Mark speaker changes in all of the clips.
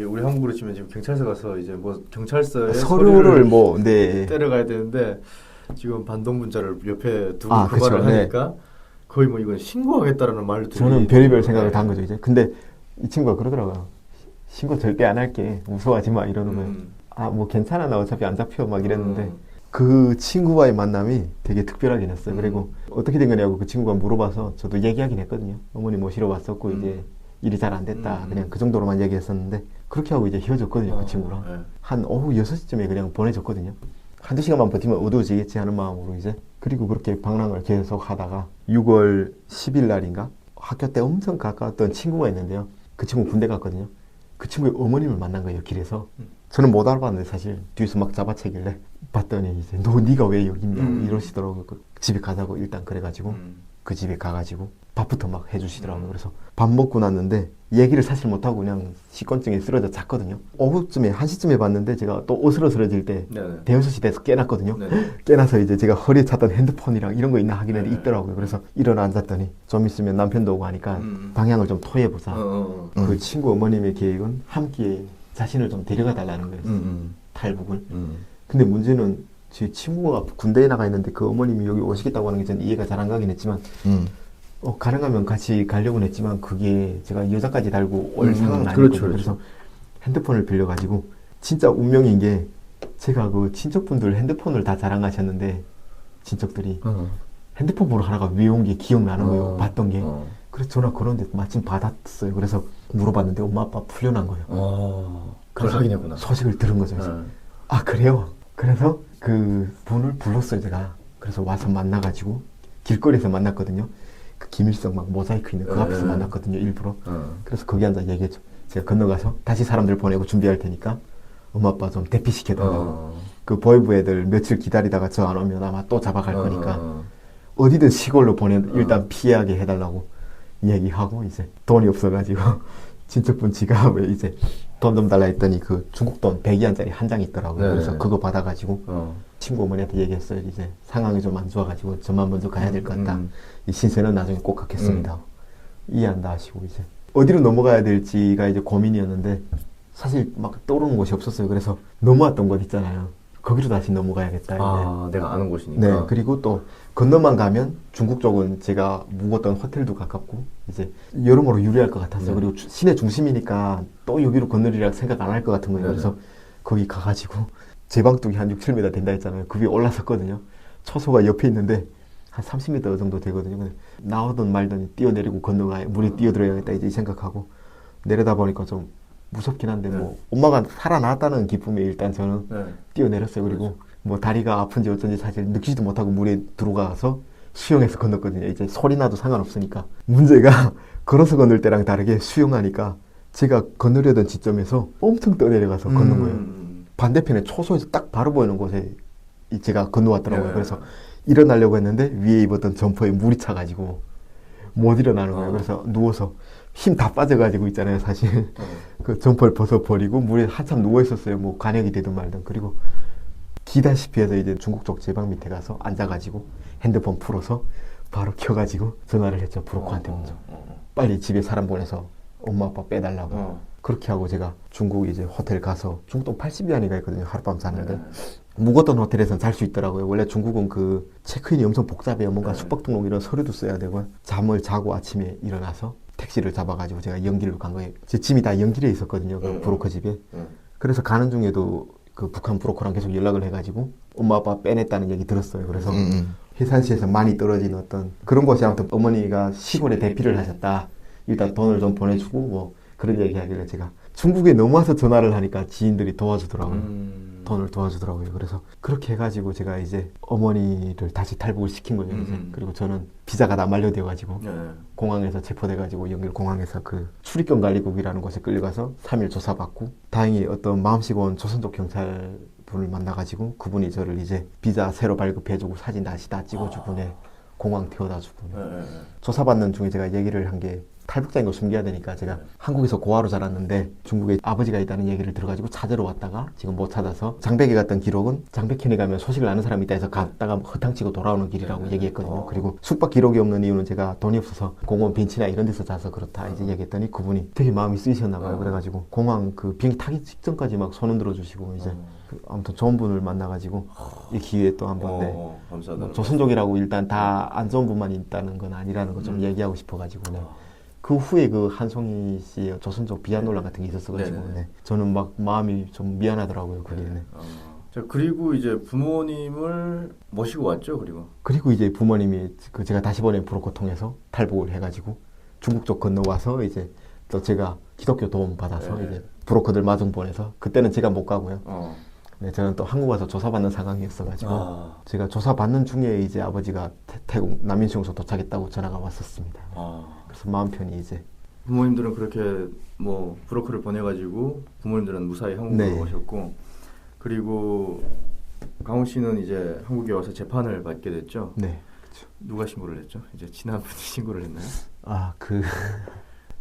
Speaker 1: 우리 한국으로 치면 지금 경찰서 가서 이제 뭐 경찰서에
Speaker 2: 서류를 뭐 네.
Speaker 1: 때려가야 되는데 지금 반동 문자를 옆에 두고 그
Speaker 2: 그쵸,
Speaker 1: 말을
Speaker 2: 네.
Speaker 1: 하니까 거의 뭐 이건 신고하겠다라는 말도
Speaker 2: 저는 별의별 생각을 다 한 거죠 이제. 근데 이 친구가 그러더라고요. 신고 절대 안 할게. 무서워하지 마 이러는 거예요. 뭐 괜찮아 나 어차피 안 잡혀 막 이랬는데 그 친구와의 만남이 되게 특별하긴 했어요. 그리고 어떻게 된 거냐고 그 친구가 물어봐서 저도 얘기하긴 했거든요. 어머니 모시러 왔었고 이제 일이 잘 안 됐다. 그냥 그 정도로만 얘기했었는데 그렇게 하고 이제 헤어졌거든요. 그 친구랑. 한 오후 6시쯤에 그냥 보내줬거든요. 한두 시간만 버티면 어두워지겠지 하는 마음으로 이제. 그리고 그렇게 방랑을 계속 하다가 6월 10일 날인가 학교 때 엄청 가까웠던 친구가 있는데요. 그 친구 군대 갔거든요. 그 친구의 어머님을 만난 거예요. 길에서. 저는 못 알아봤는데 사실 뒤에서 막 잡아채길래 봤더니 이제 네가 왜 여기 있냐 이러시더라고요. 집에 가자고 일단 그래가지고 그 집에 가가지고 밥부터 막 해주시더라고요. 그래서 밥 먹고 났는데 얘기를 사실 못하고 그냥 식곤증에 쓰러져 잤거든요. 오후쯤에 1시쯤에 봤는데 제가 또 어슬어슬해질 때 대여섯 시대에서 깨났거든요. 깨나서 이제 제가 허리에 찼던 핸드폰이랑 이런 거 있나 하긴 했는데 있더라고요. 그래서 일어나 앉았더니 좀 있으면 남편도 오고 하니까 방향을 좀 토해보자. 그 친구 어머님의 계획은 한 끼에 자신을 좀 데려가 달라는 거예요. 탈북을. 근데 문제는 제 친구가 군대에 나가 있는데 그 어머님이 여기 오시겠다고 하는 게 저는 이해가 잘 안 가긴 했지만 가능하면 같이 가려고는 했지만 그게 제가 여자까지 달고 올 상황은 아니거든요.
Speaker 1: 그렇죠.
Speaker 2: 그래서 핸드폰을 빌려가지고 진짜 운명인 게 제가 그 친척분들 핸드폰을 다 자랑하셨는데 친척들이 핸드폰 번호 하나가 외운 게 기억나는 거예요. 봤던 게. 그래서 전화 걸었는데 마침 받았어요. 그래서 물어봤는데 엄마 아빠 풀려난 거예요.
Speaker 1: 그걸 확인했구나.
Speaker 2: 소식을 들은 거죠. 그래서 아 그래요? 그래서 그 분을 불렀어요 제가. 그래서 와서 만나가지고 길거리에서 만났거든요. 그 김일성 막 모자이크 있는 그 앞에서 만났거든요 일부러. 그래서 거기 앉아 얘기했죠. 제가 건너가서 다시 사람들 보내고 준비할 테니까 엄마 아빠 좀 대피시켜달라고. 그 보이부 애들 며칠 기다리다가 저 안 오면 아마 또 잡아갈 거니까 어디든 시골로 일단 피하게 해달라고 얘기하고 이제 돈이 없어가지고 친척분 지갑에 이제 돈 좀 달라 했더니 그 중국 돈 100위안짜리 한 장 있더라고요. 그래서 그거 받아가지고 친구 어머니한테 얘기했어요. 이제 상황이 좀 안 좋아가지고 저만 먼저 가야 될 것 같다. 이 신세는 나중에 꼭 갚겠습니다. 이해한다 하시고 이제 어디로 넘어가야 될지가 이제 고민이었는데 사실 막 떠오르는 곳이 없었어요. 그래서 넘어왔던 곳 있잖아요. 거기로 다시 넘어가야겠다. 이제.
Speaker 1: 내가 아는 곳이니까.
Speaker 2: 네, 그리고 또 건너만 가면 중국 쪽은 제가 묵었던 호텔도 가깝고 이제 여러모로 유리할 것 같았어요. 그리고 시내 중심이니까 또 여기로 건너리라 생각 안 할 것 같은 거예요. 그래서 거기 가가지고 제 방뚝이 한 6, 7m 된다 했잖아요. 그 위에 올라섰거든요. 초소가 옆에 있는데 한 30m 정도 되거든요. 근데 나오든 말든 뛰어내리고 건너가야 물에 뛰어들어야겠다 이제 이 생각하고 내려다 보니까 좀 무섭긴 한데 뭐 엄마가 살아났다는 기쁨에 일단 저는 뛰어내렸어요. 그리고 뭐 다리가 아픈지 어쩐지 사실 느끼지도 못하고 물에 들어가서 수영해서 건넜거든요. 이제 소리 나도 상관없으니까. 문제가 걸어서 건널 때랑 다르게 수영하니까 제가 건너려던 지점에서 엄청 떠내려가서 건넌 거예요. 반대편에 초소에서 딱 바로 보이는 곳에 제가 건너왔더라고요. 그래서 일어나려고 했는데 위에 입었던 점퍼에 물이 차가지고 못 일어나는 거예요. 그래서 누워서 힘 다 빠져가지고 있잖아요, 사실. 그 점퍼를 벗어버리고 물에 한참 누워있었어요. 뭐 간역이 되든 말든. 그리고 기다시피 해서 이제 중국 쪽 제방 밑에 가서 앉아가지고 핸드폰 풀어서 바로 켜가지고 전화를 했죠. 브로커한테 먼저. 빨리 집에 사람 보내서 엄마 아빠 빼달라고. 그렇게 하고 제가 중국 이제 호텔 가서 중국 돈 80위안이가 있거든요. 하룻밤 자는데. 묵었던 호텔에서는 잘 수 있더라고요. 원래 중국은 그 체크인이 엄청 복잡해요. 뭔가 숙박 등록 이런 서류도 써야 되고. 잠을 자고 아침에 일어나서 택시를 잡아가지고 제가 연길로 간 거예요. 제 짐이 다 연길에 있었거든요. 그 브로커 집에. 그래서 가는 중에도 그 북한 브로커랑 계속 연락을 해가지고 엄마 아빠 빼냈다는 얘기 들었어요. 그래서 해산시에서 많이 떨어진 어떤 그런 곳이 아무튼 어머니가 시골에 대피를 하셨다. 일단 돈을 좀 보내주고 뭐 그런 얘기 하길래 제가 중국에 넘어와서 전화를 하니까 지인들이 도와주더라고요. 돈을 도와주더라고요. 그래서 그렇게 해가지고 제가 이제 어머니를 다시 탈북을 시킨 거죠. 이제. 그리고 저는 비자가 다 만료돼가지고 공항에서 체포돼가지고 연길 공항에서 그 출입경 관리국이라는 곳에 끌려가서 3일 조사받고 다행히 어떤 마음씨고 온 조선족 경찰 분을 만나가지고 그분이 저를 이제 비자 새로 발급해주고 사진 다시 다 찍어주고 공항 태워다 주고 조사받는 중에 제가 얘기를 한 게 탈북자인 걸 숨겨야 되니까 제가 한국에서 고아로 자랐는데 중국에 아버지가 있다는 얘기를 들어가지고 찾으러 왔다가 지금 못 찾아서 장백에 갔던 기록은 장백현에 가면 소식을 아는 사람이 있다 해서 갔다가 허탕치고 돌아오는 길이라고 얘기했거든요. 그리고 숙박 기록이 없는 이유는 제가 돈이 없어서 공원 벤치나 이런 데서 자서 그렇다 이제 얘기했더니 그분이 되게 마음이 쓰이셨나 봐요. 그래가지고 공항 그 비행기 타기 직전까지 막 손 흔들어 주시고 이제 아무튼 좋은 분을 만나가지고 이 기회에 또 한번
Speaker 1: 감사하다.
Speaker 2: 뭐 조선족이라고 일단 다 안 좋은 분만 있다는 건 아니라는 거 좀 얘기하고 싶어가지고 네. 그 후에 그 한송이 씨의 조선족 비하 논란 같은 게 있었어가지고 네. 저는 막 마음이 좀 미안하더라고요 그게. 네.
Speaker 1: 자, 그리고 이제 부모님을 모시고 왔죠.
Speaker 2: 그리고 이제 부모님이 그 제가 다시 보낸 브로커 통해서 탈북을 해가지고 중국 쪽 건너와서 이제 또 제가 기독교 도움 받아서 이제 브로커들 마중 보내서 그때는 제가 못 가고요. 네, 저는 또 한국 와서 조사받는 상황이었어가지고 제가 조사받는 중에 이제 아버지가 태국 남인수용소 도착했다고 전화가 왔었습니다. 그래서 마음 편히 이제
Speaker 1: 부모님들은 그렇게 뭐 브로커를 보내가지고 부모님들은 무사히 한국으로 오셨고 그리고 강호 씨는 이제 한국에 와서 재판을 받게 됐죠.
Speaker 2: 네, 그렇죠.
Speaker 1: 누가 신고를 했죠? 이제 친한 분이 신고를 했나요?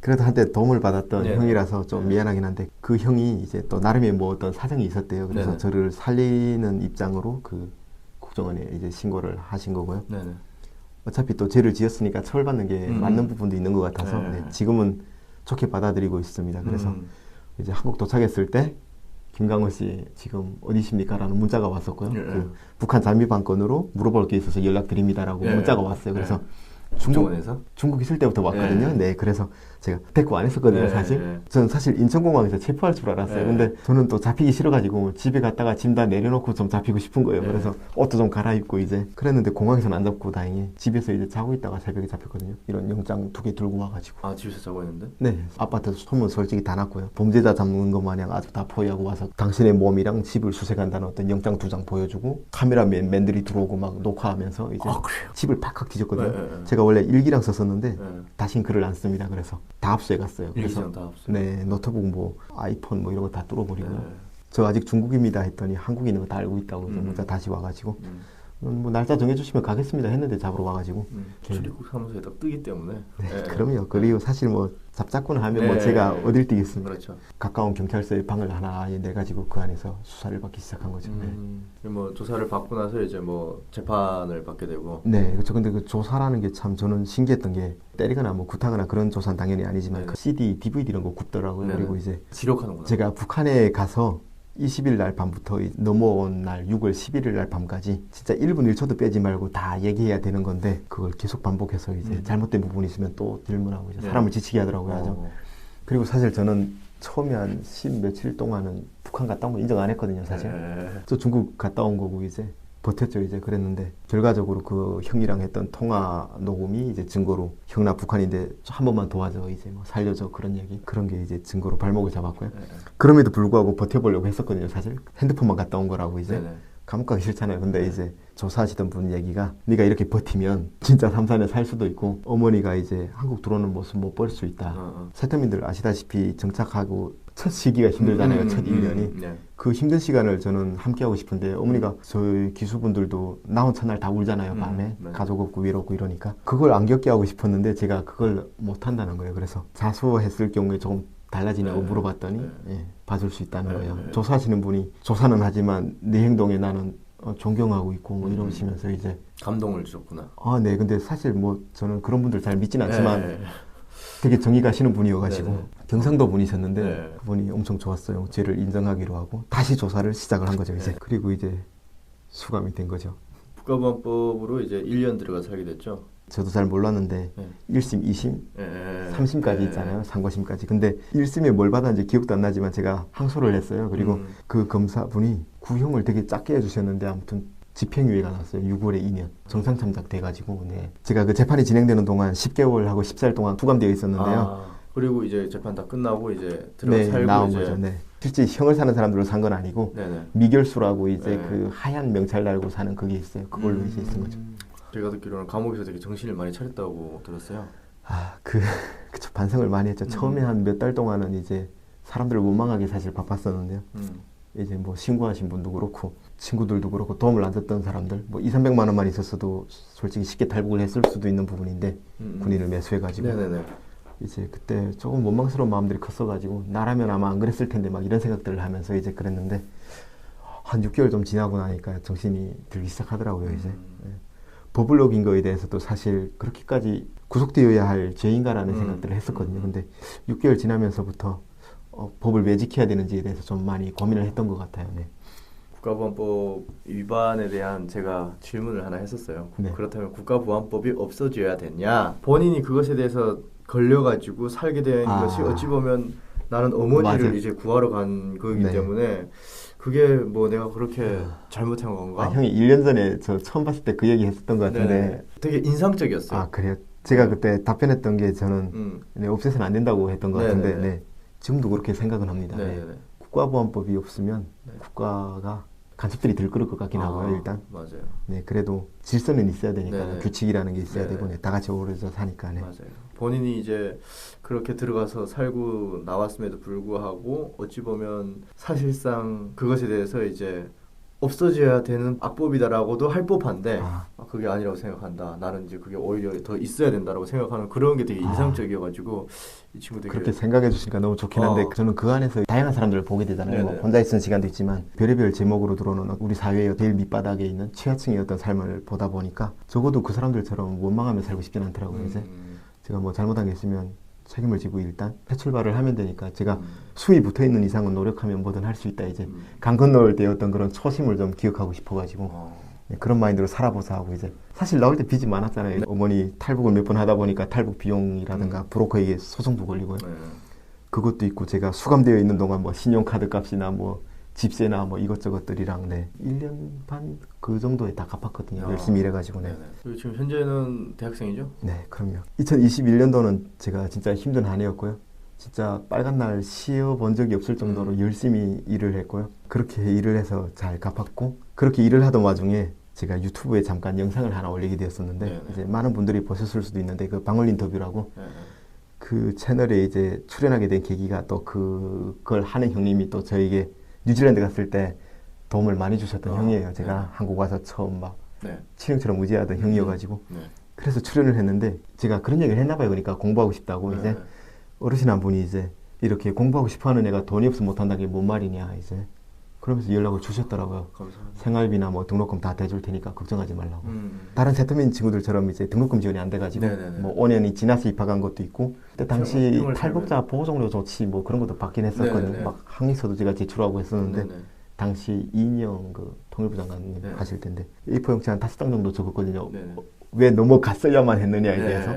Speaker 2: 그래도 한때 도움을 받았던 형이라서 좀 미안하긴 한데 그 형이 이제 또 나름의 뭐 어떤 사정이 있었대요. 그래서 저를 살리는 입장으로 그 국정원에 이제 신고를 하신 거고요. 어차피 또 죄를 지었으니까 처벌받는 게 맞는 부분도 있는 것 같아서 지금은 좋게 받아들이고 있습니다. 그래서 이제 한국 도착했을 때 김강호 씨 지금 어디십니까? 라는 문자가 왔었고요. 그 북한 잠입 건으로 물어볼 게 있어서 연락드립니다라고 문자가 왔어요. 그래서 중국 있을 때부터 왔거든요. 네, 그래서 제가 대꾸 안 했었거든요, 사실. 저는 사실 인천공항에서 체포할 줄 알았어요. 근데 저는 또 잡히기 싫어가지고 집에 갔다가 짐 다 내려놓고 좀 잡히고 싶은 거예요. 그래서 옷도 좀 갈아입고 이제 그랬는데 공항에서는 안 잡고 다행히 집에서 이제 자고 있다가 새벽에 잡혔거든요. 이런 영장 2개 들고 와가지고.
Speaker 1: 집에서 자고 있는데?
Speaker 2: 네, 아파트 소문 솔직히 다 났고요. 범죄자 잡는 것 마냥 아주 다 포위하고 와서 당신의 몸이랑 집을 수색한다는 어떤 영장 2장 보여주고 카메라맨들이 들어오고 막 녹화하면서 이제 집을 팍팍 뒤졌거든요. 제가 원래 일기랑 썼었는데 다신 글을 안 씁니다. 그래서 다 압수해 갔어요. 그래서 네, 노트북 뭐 아이폰 뭐 이런 거 다 뚫어버리고요. 저 아직 중국입니다 했더니 한국인인 거 다 알고 있다고 문자 다시 와가지고 뭐 날짜 정해주시면 가겠습니다 했는데 잡으러 와가지고
Speaker 1: 출입국 사무소에 딱 뜨기 때문에
Speaker 2: 그럼요. 그리고 사실 뭐 잡자꾸나 하면 뭐 제가 어딜 뛰겠습니까?
Speaker 1: 그렇죠.
Speaker 2: 가까운 경찰서에 방을 하나 내가지고 그 안에서 수사를 받기 시작한 거죠.
Speaker 1: 뭐 조사를 받고 나서 이제 뭐 재판을 받게 되고.
Speaker 2: 네, 그렇죠. 근데 그 조사라는 게 참 저는 신기했던 게 때리거나 뭐 구타거나 그런 조사는 당연히 아니지만 그 CD, DVD 이런 거 굽더라고요. 그리고 이제
Speaker 1: 지록하는구나.
Speaker 2: 제가 북한에 가서 20일 날 밤부터 넘어온 날 6월 11일 날 밤까지 진짜 1분 1초도 빼지 말고 다 얘기해야 되는 건데 그걸 계속 반복해서 이제 잘못된 부분이 있으면 또 질문하고 이제 사람을 지치게 하더라고요. 아주. 그리고 사실 저는 처음에 한 10 며칠 동안은 북한 갔다 온 거 인정 안 했거든요, 사실. 저 중국 갔다 온 거고 이제 버텼죠, 이제. 그랬는데 결과적으로 그 형이랑 했던 통화 녹음이 이제 증거로 형 나 북한인데 한 번만 도와줘, 이제 뭐 살려줘, 그런 얘기, 그런 게 이제 증거로 발목을 잡았고요. 그럼에도 불구하고 버텨보려고 했었거든요, 사실. 핸드폰만 갔다 온 거라고 이제. 감옥 가기 싫잖아요. 근데 이제 조사하시던 분 얘기가 네가 이렇게 버티면 진짜 3, 4년 살 수도 있고 어머니가 이제 한국 들어오는 모습 못 볼 수 있다. 세터민들 아시다시피 정착하고 첫 시기가 힘들잖아요. 첫 1년이. 그 힘든 시간을 저는 함께하고 싶은데 어머니가 저희 기수분들도 나온 첫날 다 울잖아요. 밤에. 가족 없고 외롭고 이러니까. 그걸 안 겪게 하고 싶었는데 제가 그걸 못한다는 거예요. 그래서 자수했을 경우에 조금 달라지냐고 물어봤더니 봐줄 수 있다는 거예요. 조사하시는 분이 조사는 하지만 네 행동에 나는 존경하고 있고 뭐 이러시면서 이제
Speaker 1: 감동을 주셨구나.
Speaker 2: 네. 근데 사실 뭐 저는 그런 분들 잘 믿진 않지만 되게 정이 가시는 분이어가지고 경상도 분이셨는데 그분이 엄청 좋았어요. 죄를 인정하기로 하고 다시 조사를 시작을 한 거죠. 이제 그리고 이제 수감이 된 거죠.
Speaker 1: 국가보안법으로 이제 1년 들어가 살게 됐죠.
Speaker 2: 저도 잘 몰랐는데 1심, 2심, 3심까지 있잖아요. 상고심까지. 근데 1심에 뭘 받았는지 기억도 안 나지만 제가 항소를 했어요. 그리고 그 검사분이 구형을 되게 작게 해주셨는데 아무튼 집행유예가 났어요. 6월에 2년. 정상참작 돼가지고 제가 그 재판이 진행되는 동안 10개월하고 14일 동안 투감되어 있었는데요.
Speaker 1: 그리고 이제 재판 다 끝나고 이제 들어가 살고
Speaker 2: 나온
Speaker 1: 이제
Speaker 2: 거죠. 실제 형을 사는 사람들로 산 건 아니고 미결수라고 이제 그 하얀 명찰 달고 사는 그게 있어요. 그걸로 이제 쓴 거죠.
Speaker 1: 제가 듣기로는 감옥에서 되게 정신을 많이 차렸다고 들었어요.
Speaker 2: 그쵸. 반성을 많이 했죠. 처음에 한 몇 달 동안은 이제 사람들을 원망하게 사실 바빴었는데요. 이제 뭐 신고하신 분도 그렇고 친구들도 그렇고 도움을 안 줬던 사람들 뭐 200~300만 원만 있었어도 솔직히 쉽게 탈북을 했을 수도 있는 부분인데 군인을 매수해가지고 이제 그때 조금 원망스러운 마음들이 컸어가지고 나라면 아마 안 그랬을 텐데 막 이런 생각들을 하면서 이제 그랬는데 한 6개월 좀 지나고 나니까 정신이 들기 시작하더라고요. 이제 법을 어긴 거에 대해서도 사실 그렇게까지 구속되어야 할 죄인가라는 생각들을 했었거든요. 근데 6개월 지나면서부터 법을 왜 지켜야 되는지에 대해서 좀 많이 고민을 했던 것 같아요. 네.
Speaker 1: 국가보안법 위반에 대한 제가 질문을 하나 했었어요.
Speaker 2: 네.
Speaker 1: 그렇다면 국가보안법이 없어져야 되냐? 본인이 그것에 대해서 걸려가지고 살게 된 것이 어찌 보면 나는 어머니를
Speaker 2: 맞아요.
Speaker 1: 이제 구하러 간 거기
Speaker 2: 네.
Speaker 1: 때문에 그게 뭐 내가 그렇게 잘못한 건가?
Speaker 2: 형이 1년 전에 저 처음 봤을 때 그 얘기 했었던 것 같은데
Speaker 1: 네네. 되게 인상적이었어요.
Speaker 2: 그래요? 제가 그때 답변했던 게 저는 네, 없애서는 안 된다고 했던 것 같은데 네, 지금도 그렇게 생각은 합니다. 네. 국가보안법이 없으면 국가가 간섭들이 들끓을 것 같긴 하고요. 일단
Speaker 1: 맞아요.
Speaker 2: 네, 그래도 질서는 있어야 되니까 규칙이라는 게 있어야 되고 다 같이 어우러져 사니까. 네.
Speaker 1: 맞아요. 본인이 이제 그렇게 들어가서 살고 나왔음에도 불구하고 어찌 보면 사실상 그것에 대해서 이제 없어져야 되는 악법이다라고도 할 법한데 그게 아니라고 생각한다. 나는 이제 그게 오히려 더 있어야 된다라고 생각하는 그런 게 되게 인상적이어가지고 이 친구 되게
Speaker 2: 그렇게 생각해 주시니까 너무 좋긴 한데 저는 그 안에서 다양한 사람들을 보게 되잖아요. 뭐 혼자 있는 시간도 있지만 별의별 제목으로 들어오는 우리 사회의 제일 밑바닥에 있는 취하층의 어떤 삶을 보다 보니까 적어도 그 사람들처럼 원망하며 살고 싶진 않더라고요. 이제 제가 뭐 잘못한 게 있으면 책임을 지고 일단 새출발을 하면 되니까 제가 수위 붙어있는 이상은 노력하면 뭐든 할 수 있다. 이제 강 건널 때 어떤 그런 초심을 좀 기억하고 싶어가지고 네, 그런 마인드로 살아보자 하고 이제 사실 나올 때 빚이 많았잖아요. 어머니 탈북을 몇 번 하다 보니까 탈북 비용이라든가 브로커에게 소송도 걸리고요. 그것도 있고 제가 수감되어 있는 동안 뭐 신용카드 값이나 뭐 집세나 뭐 이것저것들이랑 1년 반 그 정도에 다 갚았거든요. 열심히 일해가지고.
Speaker 1: 지금 현재는 대학생이죠?
Speaker 2: 네, 그럼요. 2021년도는 제가 진짜 힘든 한 해였고요. 진짜 빨간 날 쉬어본 적이 없을 정도로 열심히 일을 했고요. 그렇게 일을 해서 잘 갚았고 그렇게 일을 하던 와중에 제가 유튜브에 잠깐 영상을 하나 올리게 되었었는데 이제 많은 분들이 보셨을 수도 있는데 그 방울 인터뷰라고 그 채널에 이제 출연하게 된 계기가 또 그걸 하는 형님이 또 저에게 뉴질랜드 갔을 때 도움을 많이 주셨던 형이에요. 제가 한국 와서 처음 막 친형처럼 의지하던 형이어가지고 그래서 출연을 했는데 제가 그런 얘기를 했나 봐요. 그러니까 공부하고 싶다고 이제 어르신 한 분이 이제 이렇게 공부하고 싶어하는 애가 돈이 없으면 못한다는 게 뭔 말이냐 이제 그러면서 연락을 주셨더라고요.
Speaker 1: 감사합니다.
Speaker 2: 생활비나 뭐 등록금 다 대줄 테니까 걱정하지 말라고. 다른 세터민 친구들처럼 이제 등록금 지원이 안 돼가지고 뭐 5년이 지나서 입학한 것도 있고 그때 당시 탈북자 보호종료 조치 뭐 그런 것도 받긴 했었거든요. 막 항의서도 제가 제출하고 했었는데 당시 이인영 그 통일부 장관님 하실 텐데 A4 용지 한 5장 정도 적었거든요. 왜 넘어갔어야만 했느냐에 대해서.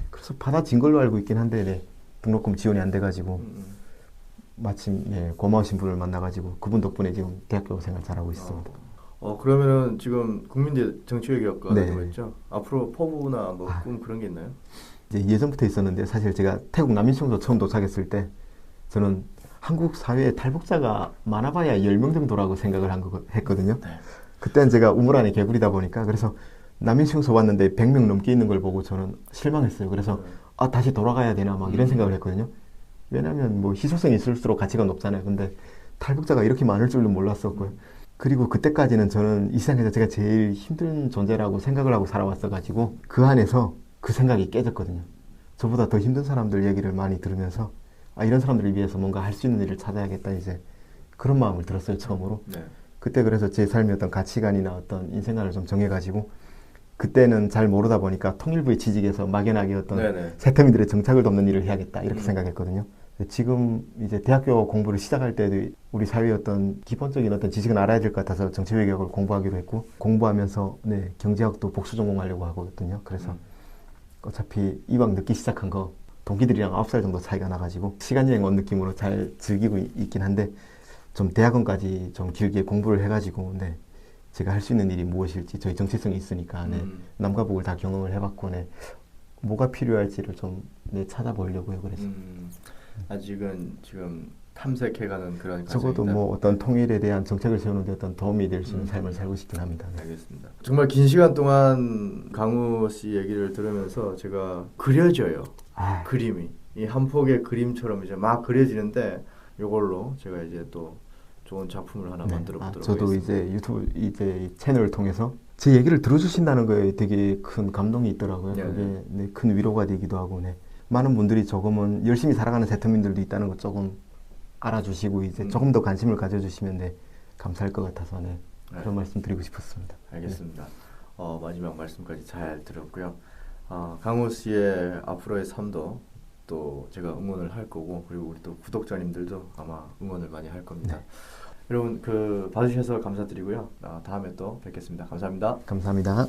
Speaker 2: 그래서 받아진 걸로 알고 있긴 한데 등록금 지원이 안 돼가지고 마침 고마우신 분을 만나가지고 그분 덕분에 지금 대학교 생활 잘하고 있습니다.
Speaker 1: 그러면은 지금 국민대 정치외교학과 다니고 있죠? 앞으로 포부나 뭐 꿈 그런 게 있나요?
Speaker 2: 이제 예전부터 있었는데 사실 제가 태국 남인청도 처음 도착했을 때 저는 한국 사회에 탈북자가 많아봐야 10명 정도라고 생각을 했거든요. 그때는 제가 우물 안에 개구리다 보니까 그래서 남인청소 왔는데 100명 넘게 있는 걸 보고 저는 실망했어요. 그래서 다시 돌아가야 되나 막 이런 생각을 했거든요. 왜냐하면 뭐 희소성이 있을수록 가치가 높잖아요. 근데 탈북자가 이렇게 많을 줄은 몰랐었고요. 그리고 그때까지는 저는 이 세상에서 제가 제일 힘든 존재라고 생각을 하고 살아왔어가지고 그 안에서 그 생각이 깨졌거든요. 저보다 더 힘든 사람들 얘기를 많이 들으면서 이런 사람들을 위해서 뭔가 할 수 있는 일을 찾아야겠다 이제 그런 마음을 들었어요. 처음으로. 그때 그래서 제 삶의 어떤 가치관이나 어떤 인생관을 좀 정해가지고 그때는 잘 모르다 보니까 통일부에 취직해서 막연하게 어떤 세터민들의 정착을 돕는 일을 해야겠다 이렇게 생각했거든요. 지금 이제 대학교 공부를 시작할 때도 우리 사회의 어떤 기본적인 어떤 지식은 알아야 될 것 같아서 정치외교학을 공부하기로 했고 공부하면서 경제학도 복수 전공하려고 하거든요. 그래서 어차피 이왕 늦게 시작한 거 동기들이랑 9살 정도 차이가 나가지고 시간 여행 온 느낌으로 잘 즐기고 있긴 한데 좀 대학원까지 좀 길게 공부를 해가지고 제가 할 수 있는 일이 무엇일지 저희 정체성이 있으니까 남과 북을 다 경험을 해봤고 뭐가 필요할지를 좀 찾아보려고요. 그래서
Speaker 1: 아직은 지금 탐색해가는 그런
Speaker 2: 적어도
Speaker 1: 과정이다.
Speaker 2: 뭐 어떤 통일에 대한 정책을 세우는 데 어떤 도움이 될 수 있는 삶을 살고 싶긴 합니다.
Speaker 1: 알겠습니다. 정말 긴 시간 동안 강우 씨 얘기를 들으면서 제가 그려져요. 그림이 이 한 폭의 그림처럼 이제 막 그려지는데 이걸로 제가 이제 또 좋은 작품을 하나 만들어 보도록
Speaker 2: 저도
Speaker 1: 하겠습니다.
Speaker 2: 이제 유튜브 이제 채널을 통해서 제 얘기를 들어주신다는 거에 되게 큰 감동이 있더라고요. 그게 큰 위로가 되기도 하고 많은 분들이 조금은 열심히 살아가는 세터민들도 있다는 거 조금 알아주시고 이제 조금 더 관심을 가져주시면 네, 감사할 것 같아서 네, 그런
Speaker 1: 네.
Speaker 2: 말씀 드리고 싶었습니다.
Speaker 1: 알겠습니다. 마지막 말씀까지 잘 들었고요. 강호 씨의 앞으로의 삶도 또 제가 응원을 할 거고 그리고 우리 또 구독자님들도 아마 응원을 많이 할 겁니다.
Speaker 2: 네.
Speaker 1: 여러분 봐주셔서 감사드리고요. 다음에 또 뵙겠습니다. 감사합니다.
Speaker 2: 감사합니다.